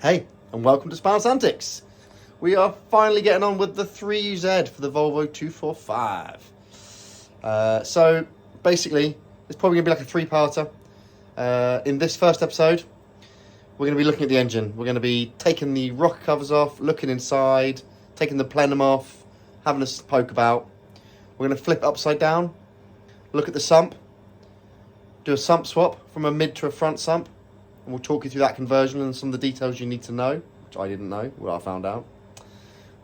Hey, and welcome to Spouse Antics. We are finally getting on with the 3Z for the Volvo 245. So basically, it's probably going to be like a three-parter. In this first episode, we're going to be looking at the engine. We're going to be taking the rocker covers off, looking inside, taking the plenum off, having a poke about. We're going to flip it upside down, look at the sump, do a sump swap from a mid to a front sump, and we'll talk you through that conversion and some of the details you need to know, which I didn't know, what I found out.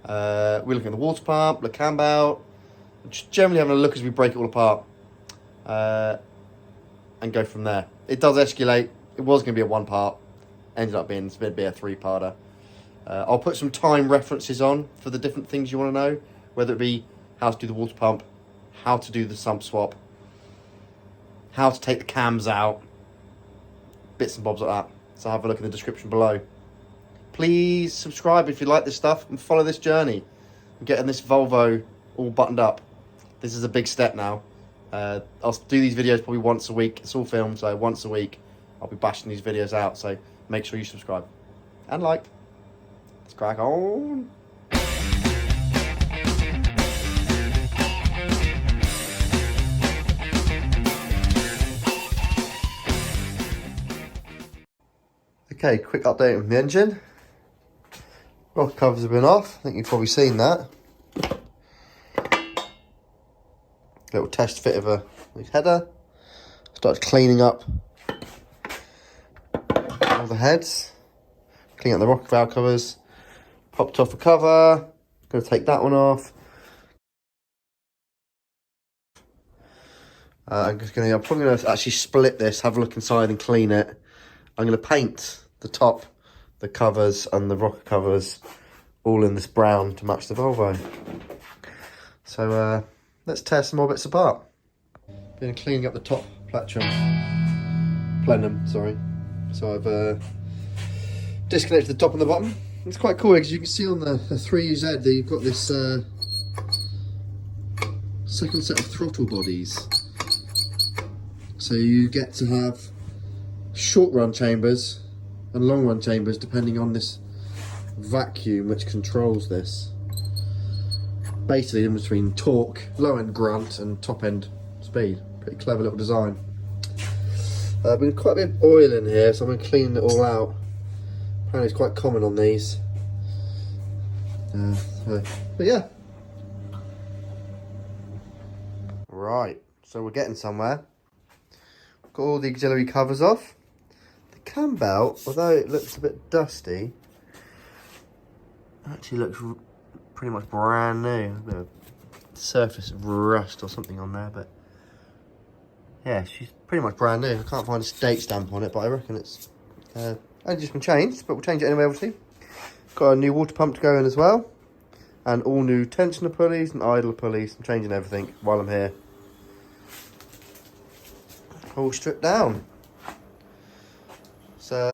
We're looking at the water pump, the cam belt, just generally having a look as we break it all apart, and go from there. It does escalate. It was going to be a one part, ended up being a three-parter. I'll put some time references on for the different things you want to know, whether it be how to do the water pump, how to do the sump swap, how to take the cams out, bits and bobs like that. So have a look in the description below. Please subscribe if you like this stuff and follow this journey. I'm getting this Volvo all buttoned up. This is a big step now. I'll do these videos probably once a week. It's all filmed, so once a week I'll be bashing these videos out. So make sure you subscribe and like. Let's crack on. Okay, quick update on the engine. Rocker covers have been off. I think you've probably seen that. Little test fit of a header. Started cleaning up all the heads. Cleaning up the rocker valve covers. Popped off a cover. Going to take that one off. I'm probably going to actually split this, have a look inside and clean it. I'm going to paint the top, the covers and the rocker covers all in this brown to match the Volvo. So let's tear some more bits apart. Been cleaning up the top plenum, sorry. So I've disconnected the top and the bottom. It's quite cool because you can see on the 3Z that you've got this second set of throttle bodies. So you get to have short run chambers and long run chambers depending on this vacuum which controls this. Basically in between torque, low end grunt and top end speed. Pretty clever little design. Been quite a bit of oil in here, so I'm going to clean it all out. Apparently it's quite common on these. But yeah. Right, so we're getting somewhere. Got all the auxiliary covers off. The cam belt, although it looks a bit dusty, actually looks pretty much brand new. A bit of surface of rust or something on there, but yeah, she's pretty much brand new. I can't find a date stamp on it, but I reckon it's only just been changed, but we'll change it anyway, obviously. Got a new water pump to go in as well, and all new tensioner pulleys and idler pulleys. I'm changing everything while I'm here. All stripped down. So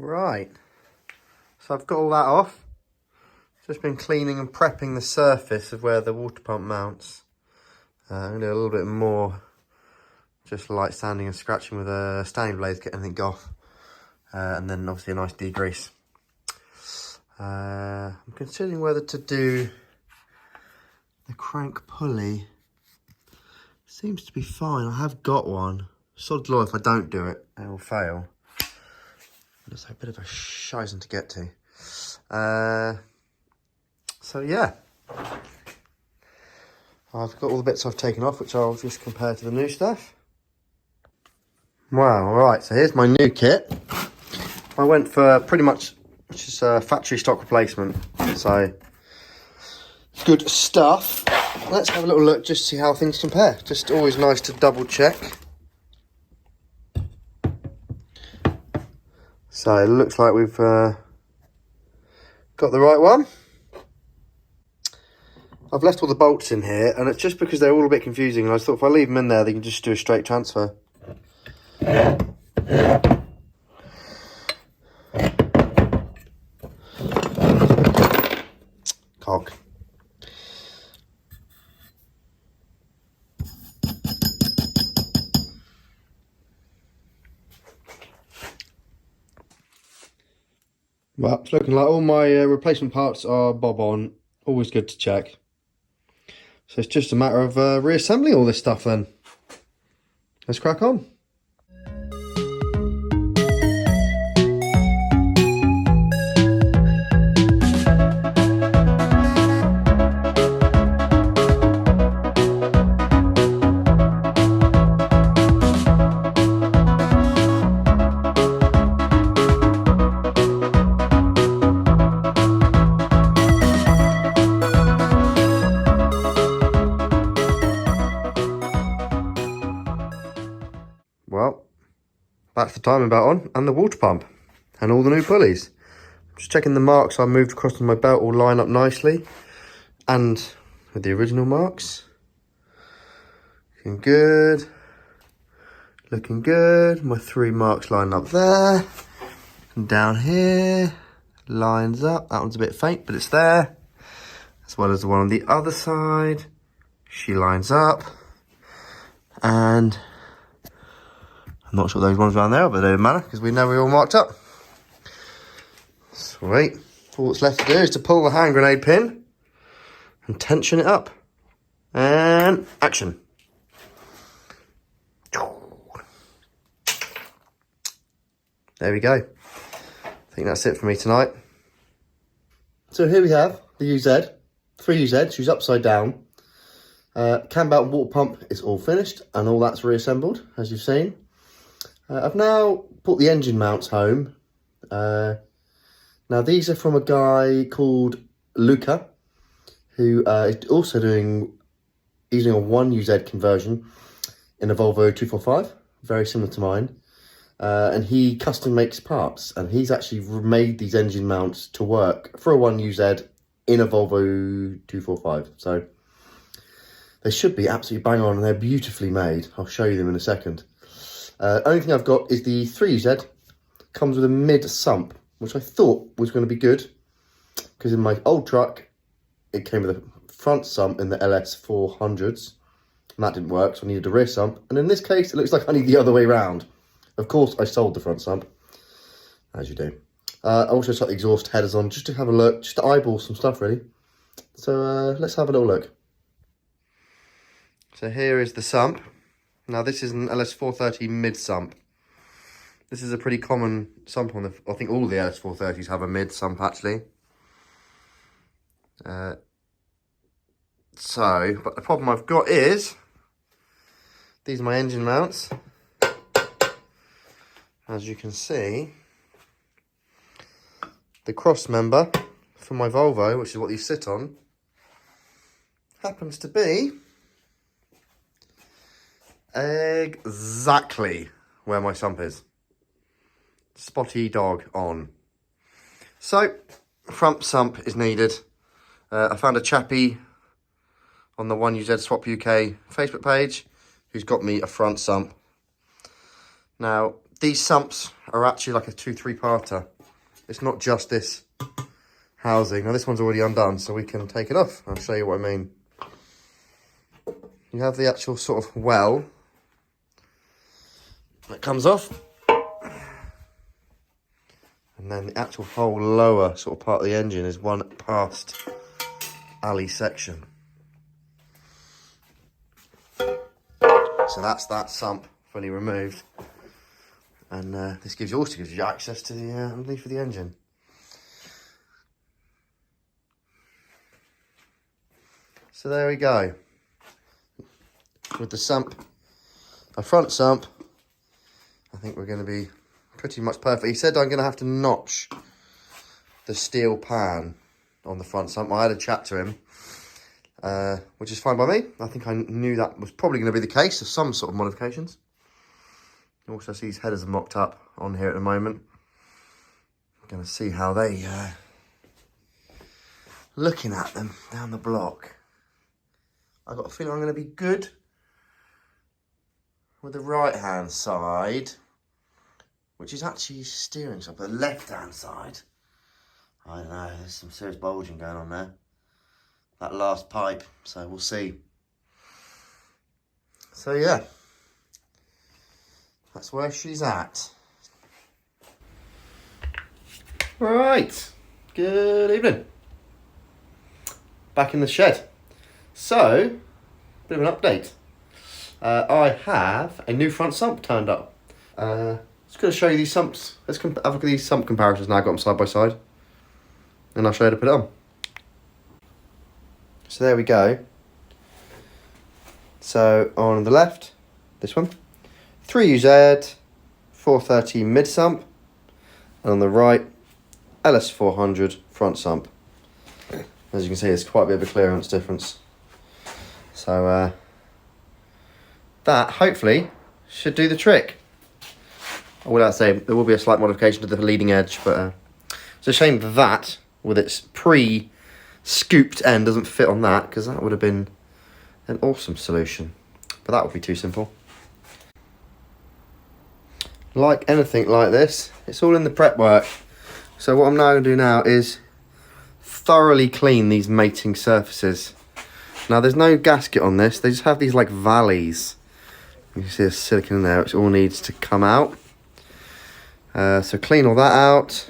right, so I've got all that off. Just been cleaning and prepping the surface of where the water pump mounts. I'm going to do a little bit more, just light sanding and scratching with a standing blade, get everything off. And then obviously a nice degrease. I'm considering whether to do the crank pulley. Seems to be fine, I have got one. Sod law, if I don't do it, it will fail. It's a bit of a shizen to get to. So yeah, I've got all the bits I've taken off, which I'll just compare to the new stuff. Wow, alright, so here's my new kit. I went for pretty much just a factory stock replacement, so good stuff. Let's have a little look just to see how things compare. Just always nice to double check. So it looks like we've got the right one. I've left all the bolts in here, and it's just because they're all a bit confusing, and I thought if I leave them in there, they can just do a straight transfer. Cog. Well, it's looking like all my replacement parts are bob on. Always good to check. So it's just a matter of reassembling all this stuff then. Let's crack on. Well, that's the timing belt on and the water pump and all the new pulleys. Just checking the marks I moved across on my belt all line up nicely and with the original marks. Looking good. Looking good. My 3 marks line up there. And down here, lines up. That one's a bit faint, but it's there. As well as the one on the other side. She lines up. And I'm not sure those ones around there, but they don't matter because we know we're all marked up. Sweet. All that's left to do is to pull the hand grenade pin and tension it up. And action. There we go. I think that's it for me tonight. So here we have the UZ, 3 UZs, who's upside down. Cam belt and water pump is all finished and all that's reassembled, as you've seen. I've now brought the engine mounts home. Now these are from a guy called Luca, who is also using a 1 UZ conversion in a Volvo 245, very similar to mine. And he custom makes parts, and he's actually made these engine mounts to work for a 1 UZ in a Volvo 245. So they should be absolutely bang on, and they're beautifully made. I'll show you them in a second. Only thing I've got is the 3 UZ. Comes with a mid sump, which I thought was going to be good, because in my old truck it came with a front sump in the ls430s, and that didn't work, so I needed a rear sump. And in this case, it looks like I need the other way round. Of course, I sold the front sump, as you do. I also set the exhaust headers on just to have a look, just to eyeball some stuff, really. So let's have a little look. So here is the sump. Now this is an ls430 mid sump. This is a pretty common sump on I think all the ls430s have a mid sump actually. But the problem I've got is, these are my engine mounts. As you can see, the cross member for my Volvo, which is what these sit on, happens to be exactly where my sump is. Spotty dog on. So, front sump is needed. I found a chappie on the 1 UZ Swap UK Facebook page who's got me a front sump. Now, these sumps are actually like a 2-3-parter. It's not just this housing. Now, this one's already undone, so we can take it off. I'll show you what I mean. You have the actual sort of well that comes off. And then the actual whole lower sort of part of the engine is one past alley section. So that's that sump fully removed. And this also gives you access to the underneath of the engine. So there we go. With the sump, a front sump, I think we're going to be pretty much perfect. He said I'm going to have to notch the steel pan on the front sump. I had a chat to him, which is fine by me. I think I knew that was probably going to be the case of some sort of modifications. Also see these headers are mocked up on here at the moment. Gonna see how they looking at them down the block. I got a feeling I'm gonna be good with the right hand side, which is actually steering side, but the left hand side, I don't know, there's some serious bulging going on there. That last pipe, so we'll see. So yeah, that's where she's at. Right, good evening. Back in the shed. So, bit of an update. I have a new front sump turned up. Just going to show you these sumps. Let's have a look at these sump comparisons now. I've got them side by side. And I'll show you how to put it on. So there we go. So on the left, this one, 3UZ 430 mid sump. And on the right, ls430 front sump. As you can see, there's quite a bit of a clearance difference. So that hopefully should do the trick. I will say there will be a slight modification to the leading edge, but it's a shame that with its pre-scooped end doesn't fit on that, because that would have been an awesome solution. But that would be too simple. Like anything like this, it's all in the prep work. So what I'm now going to do now is thoroughly clean these mating surfaces. Now there's no gasket on this, they just have these like valleys. You can see there's silicone in there, which all needs to come out. So clean all that out.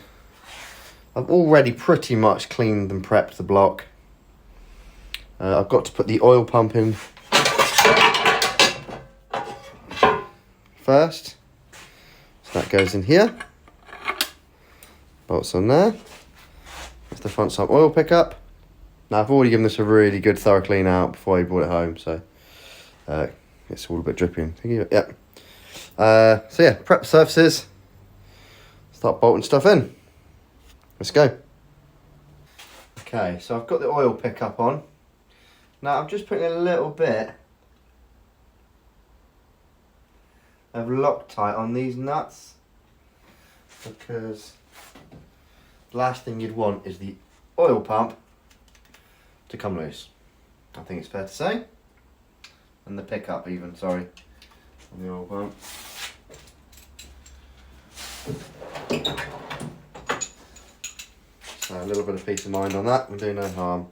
I've already pretty much cleaned and prepped the block. I've got to put the oil pump in first. So that goes in here. Bolts on there. That's the front sump oil pickup. Now I've already given this a really good thorough clean out before I brought it home, so it's all a bit dripping. Yep. So yeah, prep surfaces. Start bolting stuff in. Let's go. Okay, so I've got the oil pickup on. Now I'm just putting a little bit of Loctite on these nuts, because the last thing you'd want is the oil pump to come loose. I think it's fair to say. And the pickup even, sorry, on the oil pump. So a little bit of peace of mind on that, will do no harm.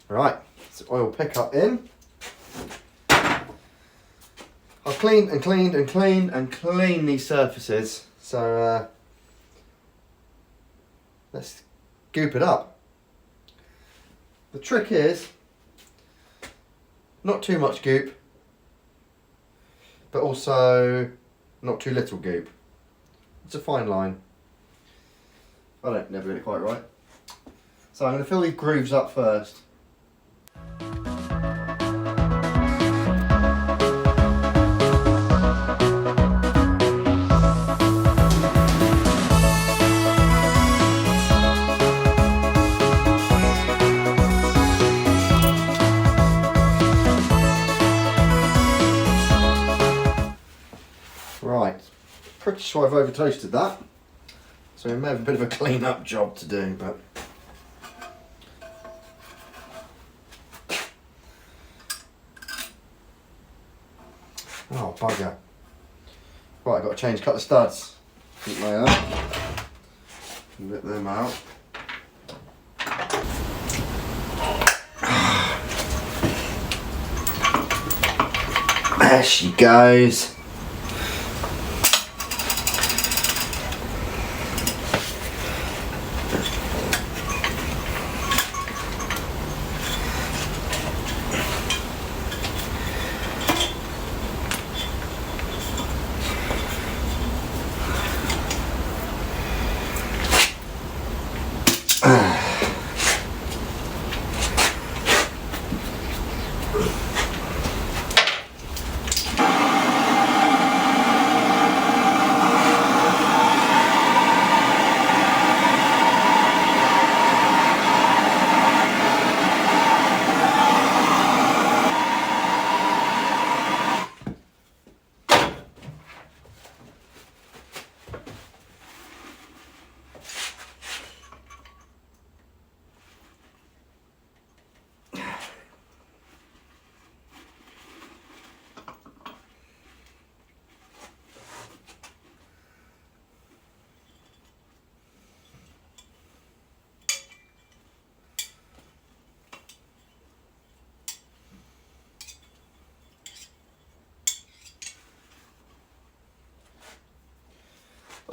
Right, so oil pickup in. I've cleaned and cleaned and cleaned and cleaned these surfaces. So let's goop it up. The trick is not too much goop, but also not too little goop. It's a fine line. I don't never get it quite right. So I'm going to fill these grooves up first. Right, pretty sure I've over toasted that, so we may have a bit of a clean up job to do, but oh bugger. Right, I've got to change a couple of studs. Keep my up. Let them out. There she goes.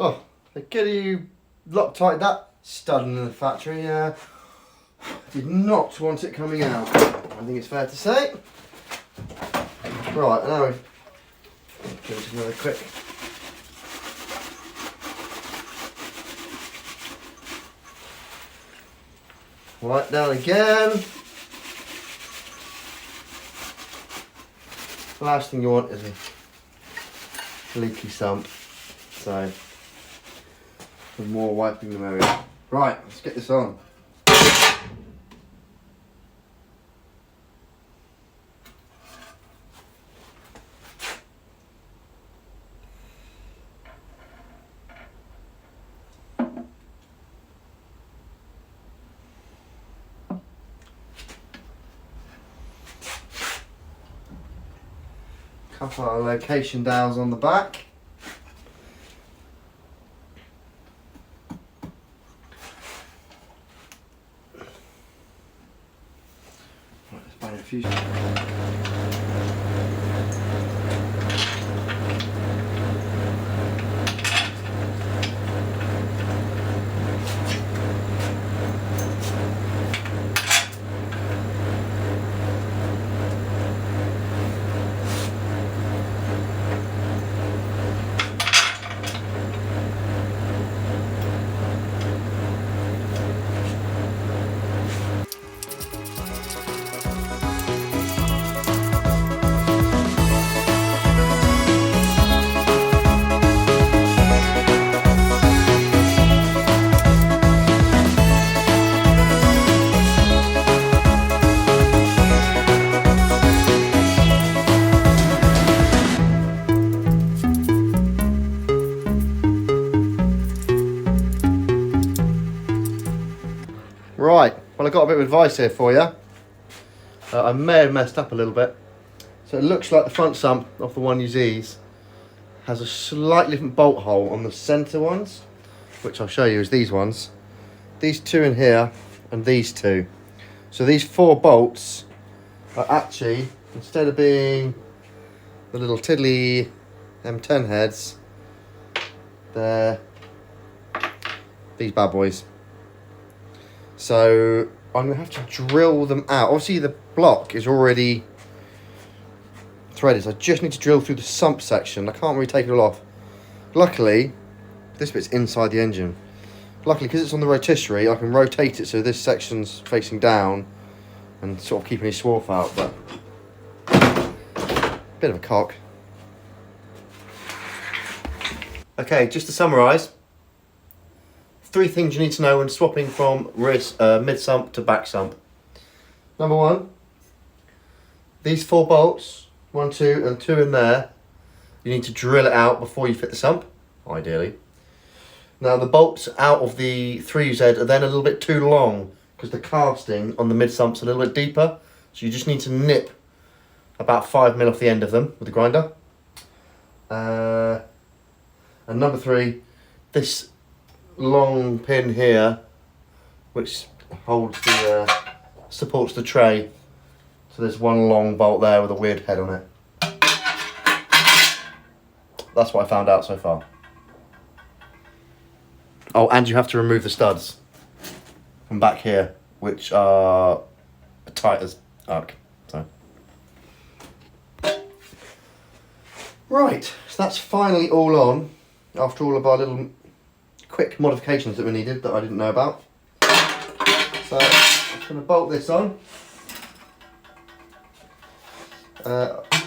Oh, they get you Loctite that stud in the factory. Did not want it coming out. I think it's fair to say. Right, now we've give it another quick. Right down again. The last thing you want is a leaky sump. So, the more wiping the merrier. Right, let's get this on. Couple of location dials on the back. Right, let's find a few. Right, well I've got a bit of advice here for you. I may have messed up a little bit. So it looks like the front sump of the 1UZs has a slightly different bolt hole on the centre ones, which I'll show you is these ones. These two in here and these two. So these 4 bolts are actually, instead of being the little tiddly M10 heads, they're these bad boys. So I'm going to have to drill them out. Obviously the block is already threaded, so I just need to drill through the sump section. I can't really take it all off. Luckily, this bit's inside the engine. Luckily, because it's on the rotisserie, I can rotate it so this section's facing down and sort of keep any swarf out, but bit of a cock. Okay, just to summarise, 3 things you need to know when swapping from mid sump to back sump. Number 1, these 4 bolts, 1, 2 and 2 in there, you need to drill it out before you fit the sump, ideally. Now the bolts out of the 3Z are then a little bit too long because the casting on the mid sump's a little bit deeper, so you just need to nip about 5mm off the end of them with the grinder. And number 3, this long pin here, which holds the supports the tray. So there's one long bolt there with a weird head on it. That's what I found out so far. Oh, and you have to remove the studs from back here, which are tight as arc. So. Right, so that's finally all on after all of our little quick modifications that we needed that I didn't know about. So I'm just going to bolt this on.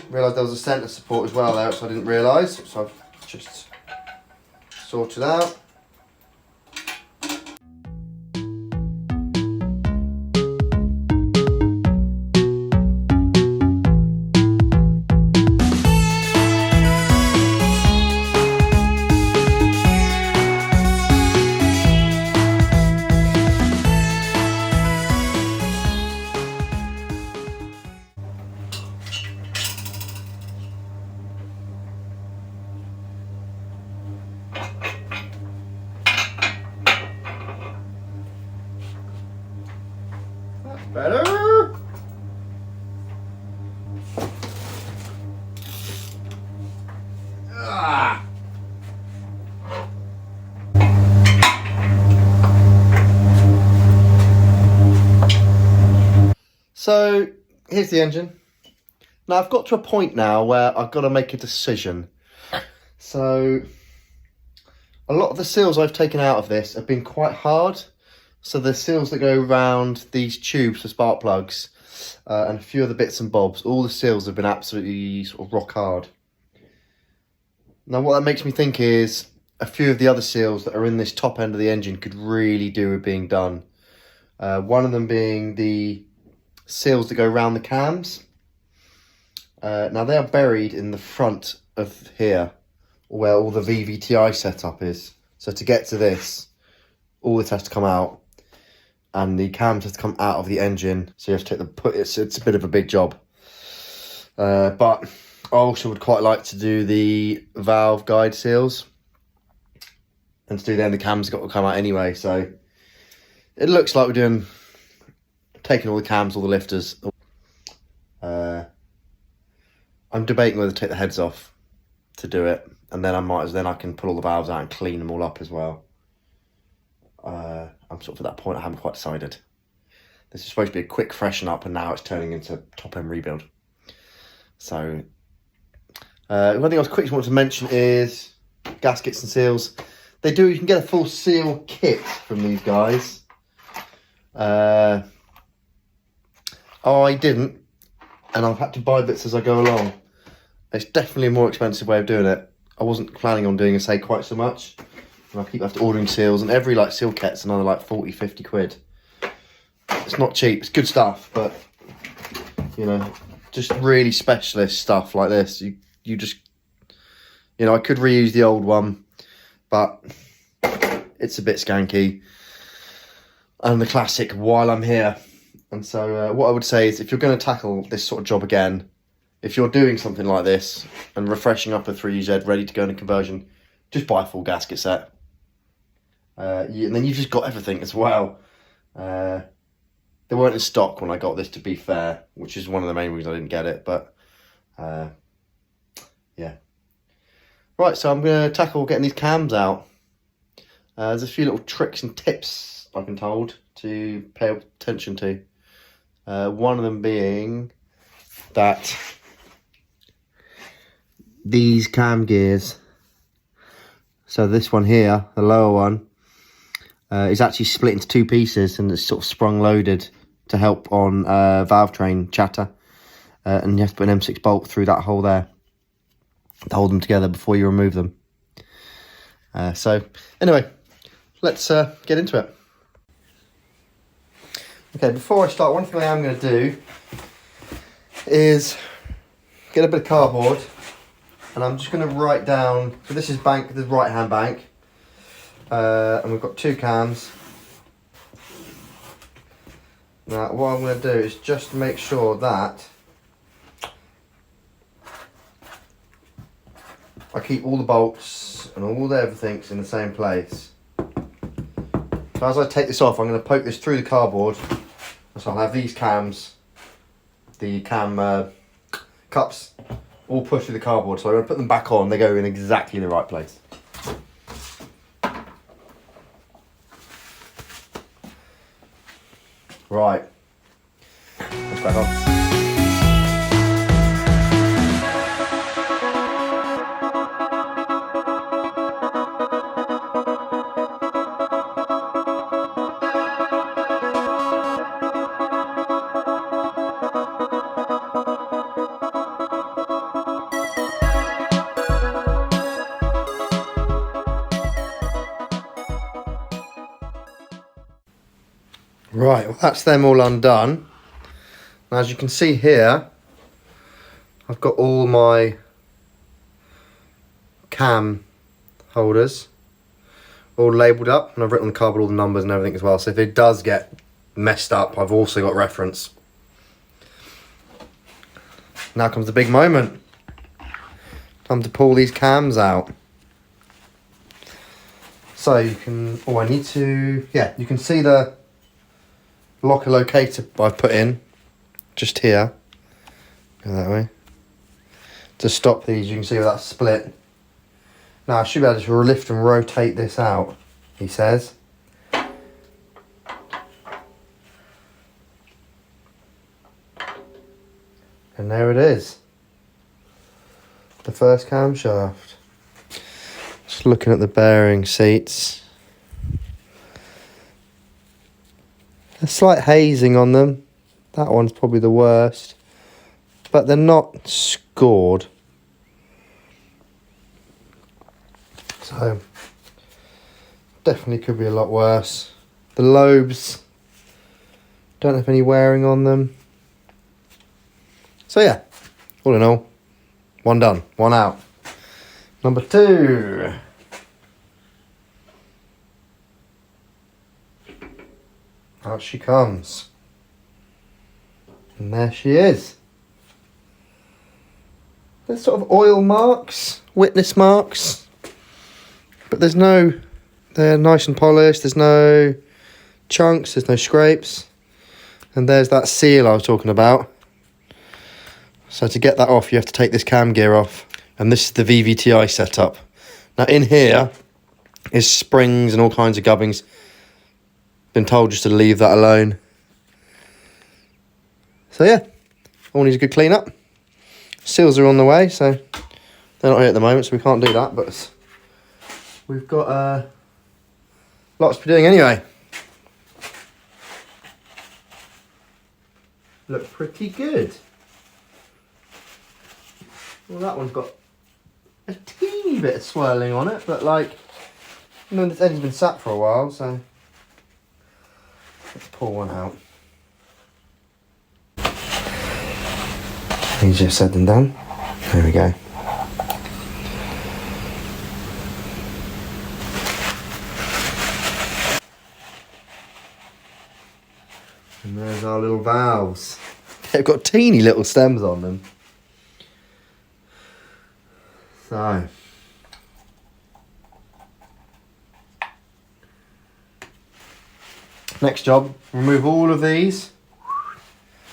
Realised there was a centre support as well there, which I didn't realise, so I've just sorted out. Better. Ah. So here's the engine. Now I've got to a point now where I've got to make a decision. So a lot of the seals I've taken out of this have been quite hard. So the seals that go around these tubes for spark plugs and a few other bits and bobs, all the seals have been absolutely sort of rock hard. Now what that makes me think is a few of the other seals that are in this top end of the engine could really do with being done. One of them being the seals that go around the cams. Now they are buried in the front of here, where all the VVTi setup is. So to get to this, all this has to come out, and the cams have to come out of the engine. So you have to take the it's a bit of a big job. But I also would quite like to do the valve guide seals, and to do them the cams got to come out anyway. So it looks like we're taking all the cams, all the lifters. I'm debating whether to take the heads off to do it, and then I can pull all the valves out and clean them all up as well. I'm sort of at that point. I haven't quite decided. This is supposed to be a quick freshen up, and now it's turning into top end rebuild. So one thing I was quickly want to mention is gaskets and seals. You can get a full seal kit from these guys. I didn't, and I've had to buy bits as I go along. It's definitely a more expensive way of doing it. I wasn't planning on doing quite so much. And I keep after ordering seals, and every seal kit's another 40-50 quid. It's not cheap. It's good stuff, but you know, just really specialist stuff like this. You just, you know, I could reuse the old one, but it's a bit skanky. And the classic while I'm here. And so what I would say is, if you're going to tackle this sort of job again, if you're doing something like this and refreshing up a 3UZ ready to go in a conversion, just buy a full gasket set. And then you've just got everything as well. They weren't in stock when I got this, to be fair, which is one of the main reasons I didn't get it. But yeah. Right, so I'm going to tackle getting these cams out. There's a few little tricks and tips I've been told to pay attention to. One of them being that these cam gears, so this one here, the lower one, is actually split into two pieces, and it's sort of sprung loaded to help on valve train chatter, and you have to put an M6 bolt through that hole there to hold them together before you remove them. So anyway, let's get into it. Okay, before I start, one thing I am going to do is get a bit of cardboard, and I'm just going to write down, so this is the right hand bank, and we've got two cams. Now what I'm going to do is just make sure that I keep all the bolts and all the everything's in the same place. So as I take this off, I'm going to poke this through the cardboard. So I'll have these cams, the cam cups, all pushed through the cardboard. So I'm going to put them back on. They go in exactly the right place. Right. Let's back on. Right, well, that's them all undone. Now, as you can see here, I've got all my cam holders all labelled up, and I've written on the cardboard all the numbers and everything as well. So if it does get messed up, I've also got reference. Now comes the big moment. Time to pull these cams out. So you can, you can see the locker locator I've put in just here. Go that way. To stop these, you can see where that's split. Now I should be able to lift and rotate this out, he says. And there it is. The first camshaft. Just looking at the bearing seats. A slight hazing on them. That one's probably the worst. But they're not scored. So, definitely could be a lot worse. The lobes don't have any wearing on them. So yeah, all in all, one done, one out. Number 2. Out she comes. And there she is. There's sort of oil marks, witness marks, but they're nice and polished, there's no chunks, there's no scrapes. And there's that seal I was talking about. So to get that off, you have to take this cam gear off. And this is the VVTi setup. Now in here is springs and all kinds of gubbins. Been told just to leave that alone. So yeah, all needs a good clean up. Seals are on the way, so they're not here at the moment, so we can't do that. But we've got lots to be doing anyway. Look pretty good. Well, that one's got a teeny bit of swirling on it, but like, you know, this eddy's been sat for a while, so let's pull one out. Easier said than done. There we go. And there's our little valves. They've got teeny little stems on them. So, next job, remove all of these.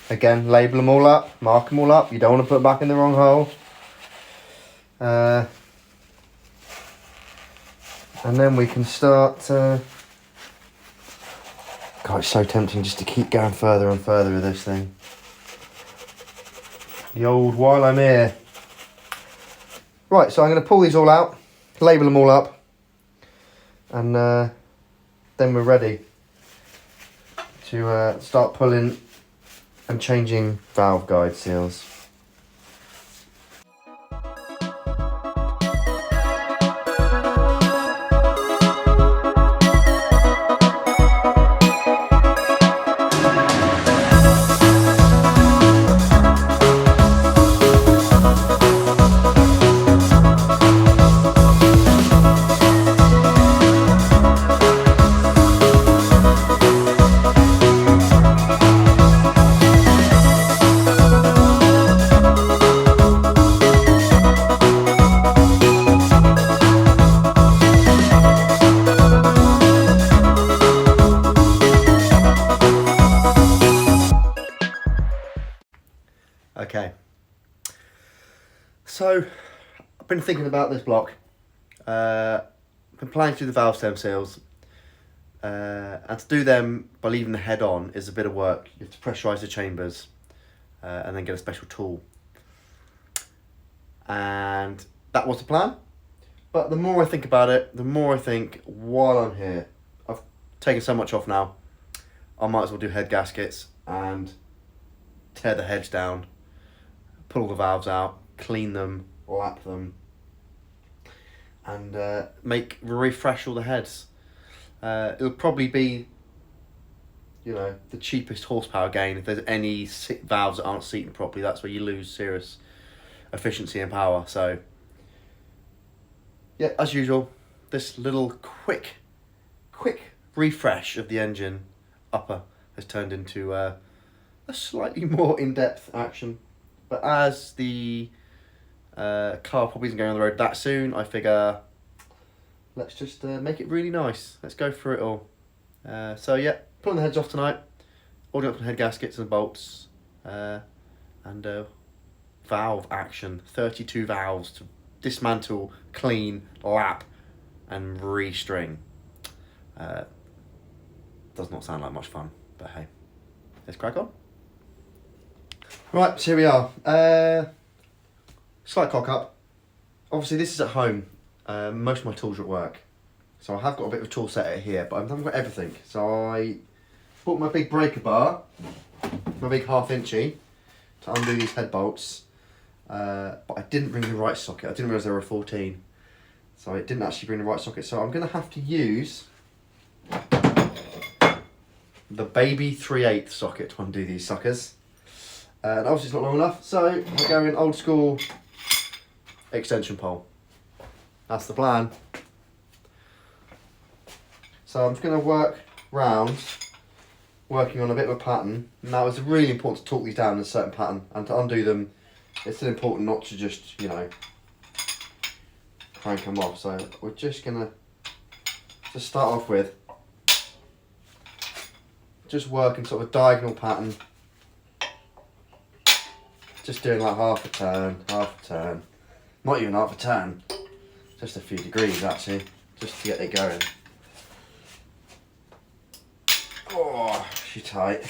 Again, label them all up, mark them all up. You don't want to put them back in the wrong hole. And then we can start... God, it's so tempting just to keep going further and further with this thing. The old while I'm here. Right, so I'm going to pull these all out, label them all up, and then we're ready to start pulling and changing valve guide seals. Okay, so I've been thinking about this block, been planning to do the valve stem seals, and to do them by leaving the head on is a bit of work. You have to pressurise the chambers and then get a special tool, and that was the plan. But the more I think about it, the more I think, while I'm here, I've taken so much off now, I might as well do head gaskets and tear the heads down, pull all the valves out, clean them, lap them, and refresh all the heads. It'll probably be, you know, the cheapest horsepower gain. If there's any valves that aren't seating properly, that's where you lose serious efficiency and power. So yeah, as usual, this little quick refresh of the engine upper has turned into a slightly more in-depth action. But as the car probably isn't going on the road that soon, I figure let's just make it really nice. Let's go through it all. So yeah, pulling the heads off tonight, ordering up some head gaskets and bolts, and valve action. 32 valves to dismantle, clean, lap, and restring. Does not sound like much fun, but hey, let's crack on. Right, so here we are. Slight cock up. Obviously this is at home. Most of my tools are at work. So I have got a bit of a tool set here, but I haven't got everything. So I bought my big breaker bar, my big 1/2 inchy, to undo these head bolts. But I didn't bring the right socket. I didn't realise they were a 14. So I didn't actually bring the right socket. So I'm going to have to use the baby 3/8 socket to undo these suckers. And obviously it's not long enough, so we're going old school extension pole. That's the plan. So I'm just going to work round, working on a bit of a pattern. Now it's really important to torque these down in a certain pattern, and to undo them, it's still important not to just, you know, crank them off. So we're just going to start off with just working sort of a diagonal pattern. Just doing like half a turn. Not even half a turn, just a few degrees actually, just to get it going. Oh, she's tight.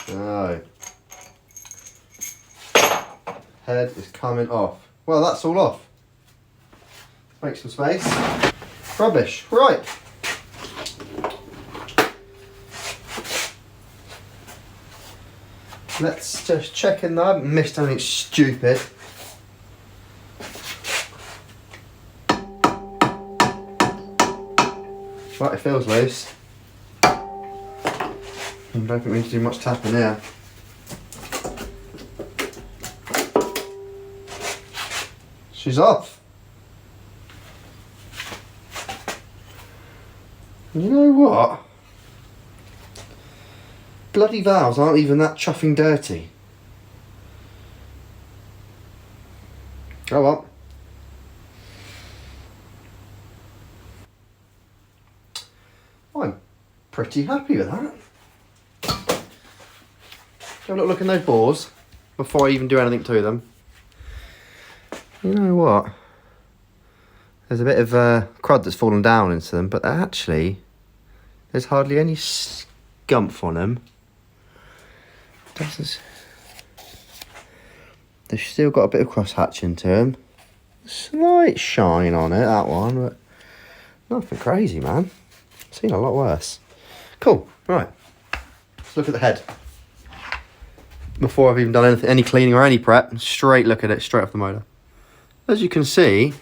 So, head is coming off. Well, that's all off. Make some space. Rubbish. Right. Let's just check in that. I haven't missed anything stupid. Right, it feels loose. I don't think we need to do much tapping here. She's off. You know what? Bloody valves aren't even that chuffing dirty. Oh well. I'm pretty happy with that. Have a look in those bores before I even do anything to them. You know what? There's a bit of crud that's fallen down into them, but actually there's hardly any scump on them. They've still got a bit of cross hatching to them. Slight shine on it, that one, but nothing crazy, man. I've seen a lot worse. Cool, right. Let's look at the head. Before I've even done any cleaning or any prep, straight look at it, straight off the motor. As you can see,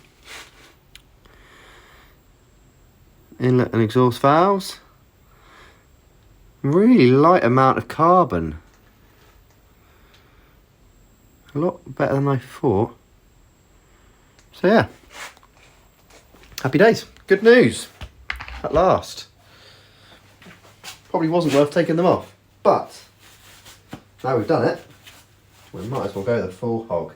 inlet and exhaust valves, really light amount of carbon. A lot better than I thought. So yeah, happy days. Good news, at last. Probably wasn't worth taking them off, but now we've done it, we might as well go the full hog.